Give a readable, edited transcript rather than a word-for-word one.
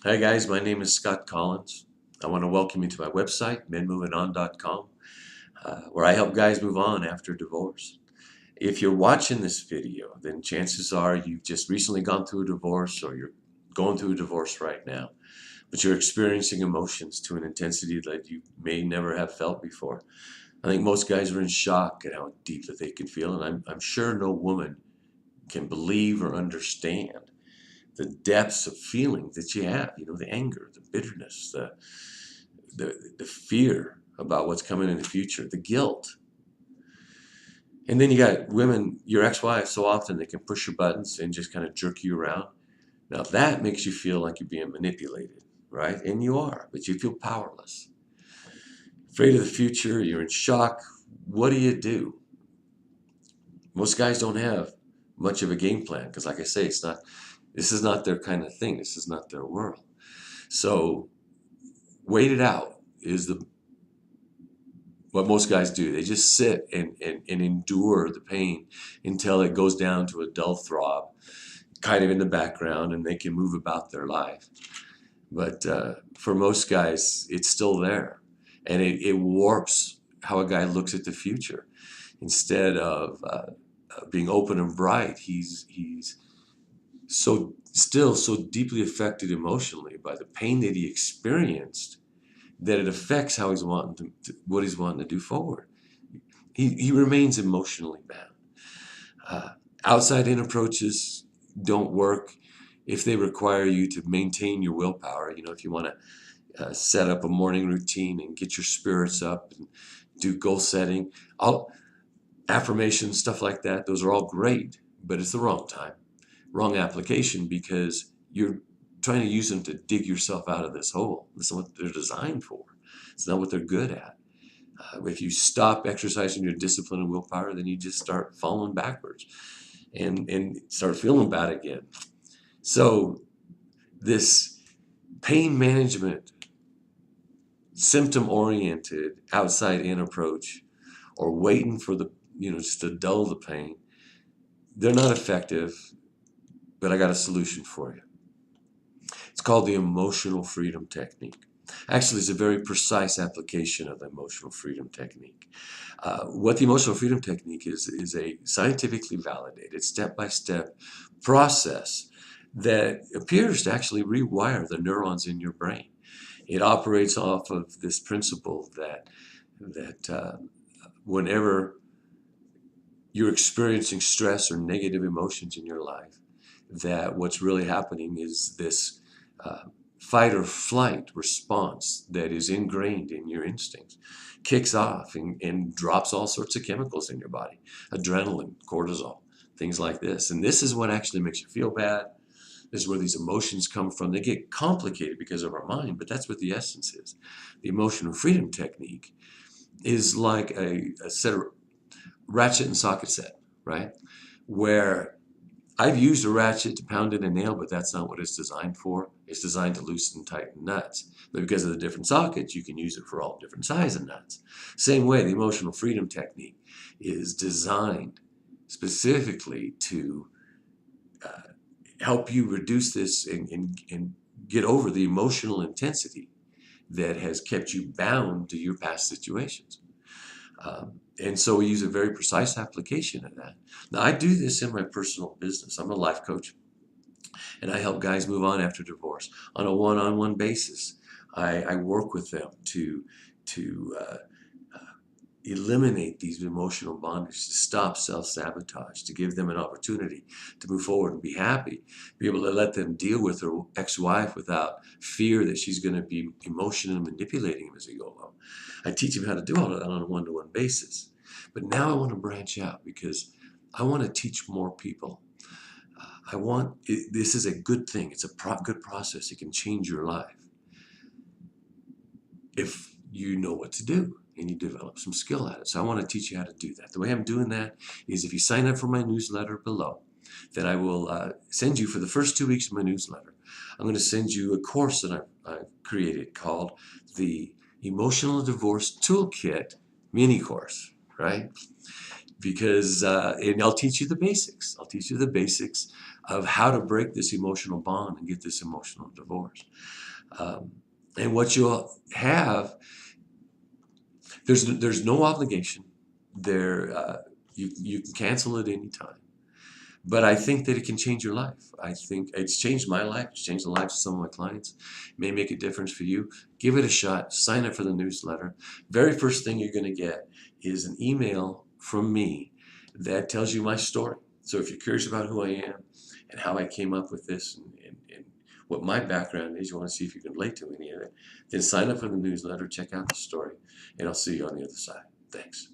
Hi guys, my name is Scott Collins. I want to welcome you to my website, menmovingon.com, where I help guys move on after divorce. If you're watching this video, then chances are you've just recently gone through a divorce or you're going through a divorce right now, but you're experiencing emotions to an intensity that you may never have felt before. I think most guys are in shock at how deep that they can feel, and I'm sure no woman can believe or understand the depths of feeling that you have, the anger, the bitterness, the fear about what's coming in the future, the guilt. And then you got women, your ex-wife, so often they can push your buttons and just kind of jerk you around. Now that makes you feel like you're being manipulated, right? And you are, but you feel powerless. Afraid of the future, you're in shock. What do you do? Most guys don't have much of a game plan because, like I say, this is not their kind of thing. This is not their world. So wait it out is the what most guys do. They just sit and endure the pain until it goes down to a dull throb, kind of in the background, and they can move about their life. But for most guys, it's still there, and it warps how a guy looks at the future. Instead of being open and bright, he's still so deeply affected emotionally by the pain that he experienced that it affects how he's wanting what he's wanting to do forward. He remains emotionally bound. Uh, Outside in approaches don't work if they require you to maintain your willpower. If you want to set up a morning routine and get your spirits up and do goal setting, all affirmations, stuff like that, those are all great, but it's the wrong time, wrong application because you're trying to use them to dig yourself out of this hole. That's not what they're designed for. It's not what they're good at. If you stop exercising your discipline and willpower, then you just start falling backwards and start feeling bad again. So this pain management, symptom-oriented, outside-in approach, or waiting for just to dull the pain, they're not effective, but I got a solution for you. It's called the emotional freedom technique. Actually, it's a very precise application of the emotional freedom technique. What the emotional freedom technique is a scientifically validated step-by-step process that appears to actually rewire the neurons in your brain. It operates off of this principle that whenever you're experiencing stress or negative emotions in your life, that what's really happening is this uh, fight or flight response that is ingrained in your instincts kicks off and drops all sorts of chemicals in your body, adrenaline, cortisol, things like this. And this is what actually makes you feel bad. This is where these emotions come from. They get complicated because of our mind, but that's what the essence is. The emotional freedom technique is like a set of ratchet and socket set, right? Where I've used a ratchet to pound in a nail, but that's not what it's designed for. It's designed to loosen and tighten nuts. But because of the different sockets, you can use it for all different sizes of nuts. Same way, the emotional freedom technique is designed specifically to uh, help you reduce this and get over the emotional intensity that has kept you bound to your past situations. And so we use a very precise application of that. Now, I do this in my personal business. I'm a life coach, and I help guys move on after divorce on a one-on-one basis. I work with them to eliminate these emotional bondages, to stop self-sabotage, to give them an opportunity to move forward and be happy, be able to let them deal with their ex-wife without fear that she's going to be emotionally manipulating them as they go along. I teach them how to do all of that on a one-to-one basis. But now I want to branch out because I want to teach more people. This is a good thing. It's a good process. It can change your life if you know what to do and you develop some skill at it. So I want to teach you how to do that. The way I'm doing that is if you sign up for my newsletter below, then I will send you for the first 2 weeks of my newsletter. I'm going to send you a course that I've created called the Emotional Divorce Toolkit mini course, right? Because and I'll teach you the basics. I'll teach you the basics of how to break this emotional bond and get this emotional divorce. Um, and what you'll have, there's no obligation there. You can cancel at any time. But I think that it can change your life. I think it's changed my life. It's changed the lives of some of my clients. It may make a difference for you. Give it a shot. Sign up for the newsletter. Very first thing you're going to get is an email from me that tells you my story. So if you're curious about who I am and how I came up with this and what my background is, you want to see if you can relate to any of it, then sign up for the newsletter, check out the story, and I'll see you on the other side. Thanks.